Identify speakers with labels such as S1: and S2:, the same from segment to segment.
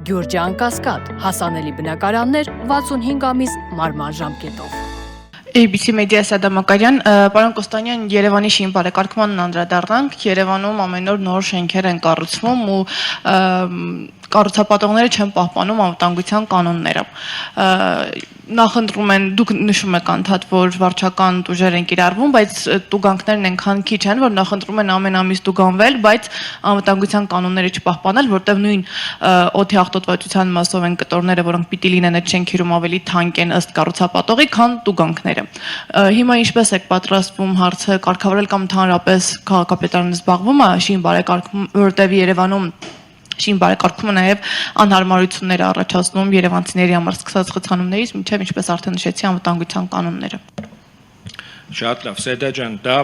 S1: Գյուրջան Կասկադ, հասանելի բնակարաններ 65 ամիս մարման ժամկետով։
S2: ABC Media Սադամակարյան, պարոն Կոստանյան, Երևանի շին բարեկարգմանն անդրադառնանք, Երևանում ամեն օր նոր շենքեր են կառուցվում ու կառուցապատողները չեն պահպանում անվտանգության կանոնները։ Նախընտրում են, դուք նշում եք անդադ, որ վարչական տուժեր են կիրառվում, բայց տուգանքներն այնքան քիչ են, որ նախընտրում են ամեն ամիս տուգանվել, բայց անվտանգության կանոնները չպահպանել, որտեղ նույն օդի աղտոտվածության մասով են կտորները, որոնք պիտի լինեն այդ շենքերում ավելի թանկ են ըստ կառուցապատողի, քան տուգանքները։ Հիմա ինչպես եք պատրաստվում հարցը կարգավորել կամ ընդհանրապես քաղաքապետարանը զբաղվում է շին բարեկարգում, որտեղ Երևանում շին բարեկարգումը նաև անհարմարություններ առաջացնում երևանցիների համար սկսած խցանումներից, մինչև ինչպես արդեն նշեցի անվտանգության կանոնները։
S3: Շատ լավ, Սեդա ջան, դա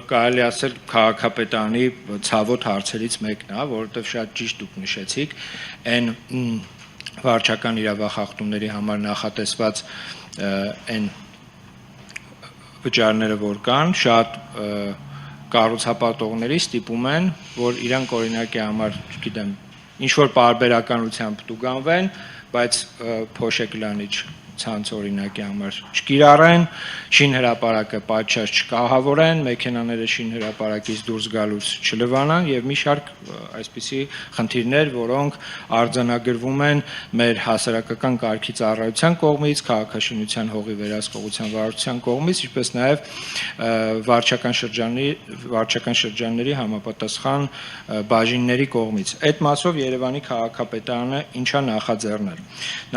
S3: կարելի ասել քաղաքապետարանի ցավոտ հարցերից մեկն է, որովհետև շատ ճիշտ դուք նշեցիք, այն վարչական իրավախախտումների համար նախատեսված այն վճարները, որ կան, շատ կառուցապատողների ստիպում են, որ իրանք օրինակի համար, չգիտեմ, ինչ-որ պարբերականությամբ տուգանվեն, բայց փոշեկլանիչ ցանց օրինակի համար չկիրառեն, շին հրապարակը պատշաճ չկահավորեն, մեքենաները շին հրապարակից դուրս գալուց չլվանան եւ մի շարք այսպիսի խնդիրներ, որոնք արձանագրվում են մեր հասարակական կարգի ծառայության կողմից, քաղաքաշինության հողի վերահսկողության վարչության կողմից, ինչպես նաեւ վարչական շրջանների համապատասխան բաժինների կողմից։ Այդ մասով Երևանի քաղաքապետարանը ինչա նախաձեռնել։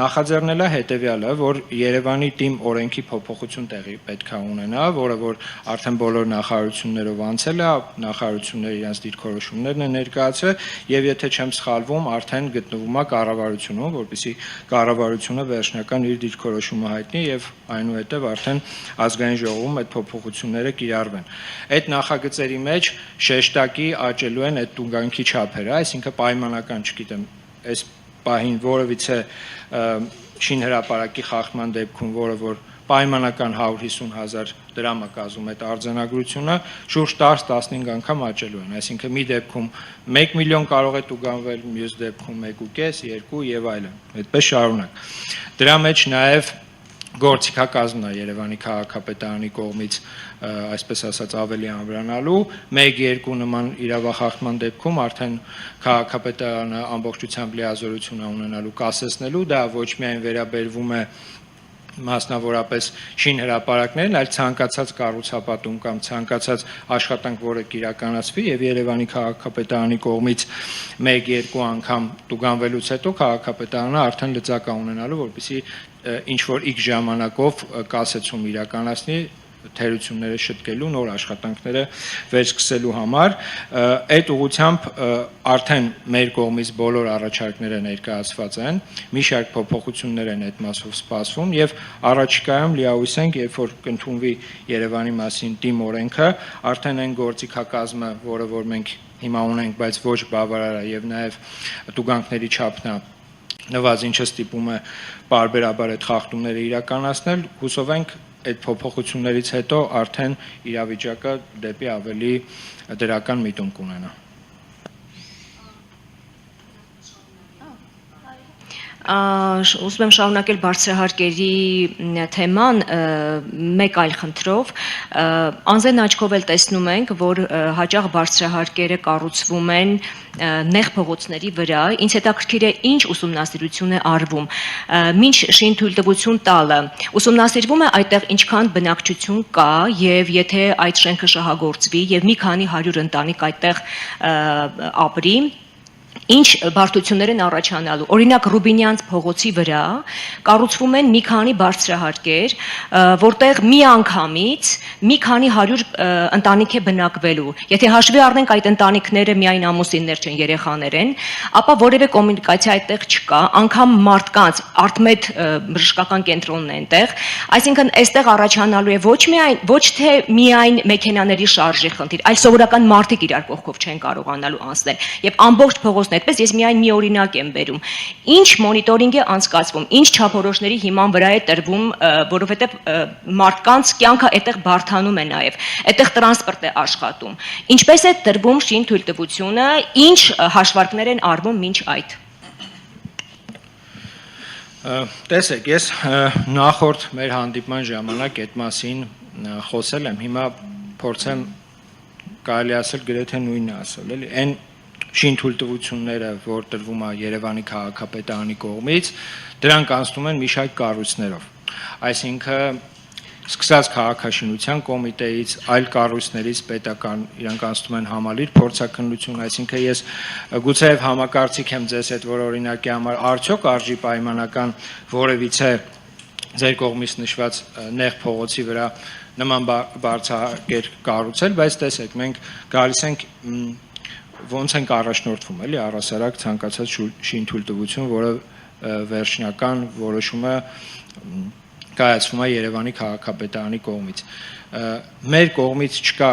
S3: Նախաձեռնել է հետեւյալը, որ Երևանի թիմ օրենքի փոփոխություն տեղի պետք է ունենա, որը որ արդեն բոլոր նախարարություններով անցել է, նախարարությունները իրենց դիրքորոշումներն են ներկայացրել եւ եթե չեմ սխալվում, արդեն գտնվում է կառավարությունում, որպեսզի կառավարությունը վերջնական իր դիրքորոշումը հայտնի եւ այնուհետեւ արդեն ազգային ժողովում այդ փոփոխությունները կիրառվեն։ Այդ նախագծերի մեջ շեշտակի աճելու են այդ տուգանքի չափերը, այսինքն պայմանական, չգիտեմ, այս պահին որևիցե շին հրապարակի խախտման դեպքում, որը որ պայմանական 150,000 դրամ է կազմում այդ արձանագրությունը, շուրջ 10-15 անգամ աճելու են, այսինքն մի դեպքում 1 միլիոն կարող է տուգանվել, մյուս դեպքում 1.5, 2 եւ այլն, այդպես շարունակ։ Դրա մեջ նաեւ գործիքակազմն է Երևանի քաղաքապետարանի կողմից, այսպես ասած, ավելի ամրանալու, 1-2 նման իրավախախտման դեպքում արդեն քաղաքապետարանը ամբողջությամբ լիազորություն է ունենալու կասեցնելու, դա ոչ միայն վերաբերվում է մասնավորապես շին հրապարակներն, այլ ցանկացած կառուցապատում կամ ցանկացած աշխատանք, որը կիրականացվի եւ Երևանի քաղաքապետարանի կողմից 1-2 անգամ տուգանվելուց հետո քաղաքապետարանը արդեն լծակ է ունենալու, որպեսզի ինչ որ X ժամանակով կասեցում իրականացնի թերությունները շտկելու, նոր աշխատանքները վերսկսելու համար, այդ ուղղությամբ արդեն մեր կողմից բոլոր առաջարկները ներկայացված են, մի շարք փոփոխություններ են այդ մասով սպասվում եւ առաջիկայում լիահույս ենք, երբ որ կընդունվի Երևանի մասին թիմ օրենքը, արդեն այն գործիքակազմը, որը որ մենք հիմա ունենք, բայց ոչ բավարար է եւ նաեւ տուգանքների չափն է նվազ, ինչը ստիպում է բարբերաբար այդ խախտումները իրականացնել, հուսով ենք այդ փոփոխություններից հետո արդեն իրավիճակը դեպի ավելի դրական միտում կունենա։
S4: Ուզում եմ շարունակել բարձրահարկերի թեման մեկ այլ խնդրով, անզեն աչքով էլ տեսնում ենք, որ հաճախ բարձրահարկերը կառուցվում են նեղ փողոցների վրա, ինձ հետաքրքիր է ինչ ուսումնասիրություն է արվում, մինչ շին թույլտվություն տալը, ուսումնասիրվում է այդտեղ ինչքան բնակչություն կա եւ եթե այդ շենքը շահագործվի եւ մի քանի 100 ընտանիք այդտեղ ապրի, ինչ բարդություններ են առաջանալու։ Օրինակ Ռուբինյանց փողոցի վրա կառուցվում են մի քանի բարձրահարկեր, որտեղ մի անգամից մի քանի 100 ընտանիք է բնակվելու։ Եթե հաշվի առնենք այդ ընտանիքները միայն ամուսիններ չեն, երեխաներ են, ապա որևէ կոմունիկացիա այդտեղ չկա, անգամ մարդկանց արտմետ բժշկական կենտրոնն է այնտեղ, այսինքն այստեղ առաջանալու է ոչ թե միայն մեքենաների շարժի խնդիր, այլ սովորական մարդիկ իրար կողքով չեն կարողանալու անցնել եւ ամբողջ փողոցն այդպես ես միայն մի օրինակ եմ բերում։ Ինչ մոնիտորինգ է անցկացվում, ինչ չափորոշների հիման վրա է տրվում, որովհետև մարդկանց կյանքը այդտեղ բարդանում է նաև, այդտեղ տրանսպորտ է աշխատում։ Ինչպես է տրվում շին թույլտվությունը, ինչ հաշվարկներ են արվում մինչ այդ։
S3: Տեսեք, ես նախորդ մեր հանդիպման ժամանակ այդ մասին խոսել եմ, հիմա փորձեմ կարելի ասել գրեթե նույնը ասել, էլի, այն շինթույլտվությունները, որ տրվում է Երևանի քաղաքապետարանի կողմից, դրանք անցնում են մի շարք կառույցներով։ Այսինքն սկսած քաղաքաշինության կոմիտեից, այլ կառույցներից պետական իրանք անցնում են համալիր փորձաքննություն, այսինքն ես գուցեև համակարծիք եմ ձեզ հետ, որ օրինակի համար արդյոք արժի պայմանական որևիցե ձեր կողմից նշված նեղ փողոցի վրա նման բարձրակեր կառուցել, բայց տեսեք, մենք գալիս ենք ոնց ենք առաջնորդվում, էլի առհասարակ ցանկացած շինթույլտվություն, որը վերջնական որոշումը կայացվում է Երևանի քաղաքապետարանի կողմից։ Մեր կողմից չկա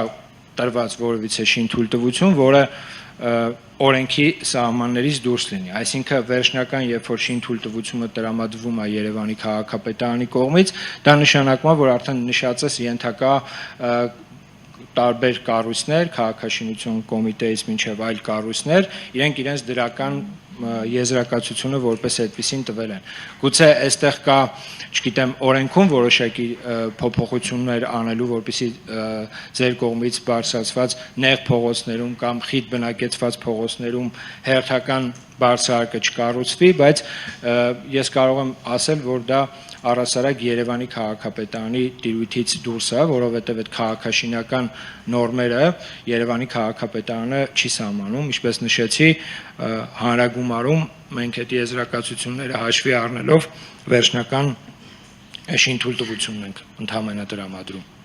S3: տրված որևիցե շինթույլտվություն, որը օրենքի սահմաններից դուրս լինի։ Այսինքն վերջնական, երբ որ շինթույլտվությունը տրամադրվում է Երևանի քաղաքապետարանի կողմից, դա նշանակում է, որ արդեն նշածս ենթակա տարբեր կառույցներ, քաղաքաշինություն կոմիտեից մինչև այլ կառույցներ, իրենք իրենց դրական եզրակացությունը որպես այդպեսին տվել են։ Գուցե այստեղ կա, չգիտեմ, օրենքում որոշակի փոփոխություններ անելու, որպեսզի ձեր կողմից բարձրացված նեղ փողոցներում կամ խիտ բնակեցված փողոցներում հերթական բարձրարկը չկառուցվի, բայց ես կարող եմ ասել, որ դա առհասարակ Երևանի քաղաքապետարանի տիրույթից դուրս է, որովհետև այդ քաղաքաշինական նորմերը Երևանի քաղաքապետարանը չի սահմանում, ինչպես նշեցի, հանրագումարում մենք այդ եզրակացությունները հաշվի առնելով վերջնական շինթույլտվությունն ենք ընդհանրապես տրամադրում։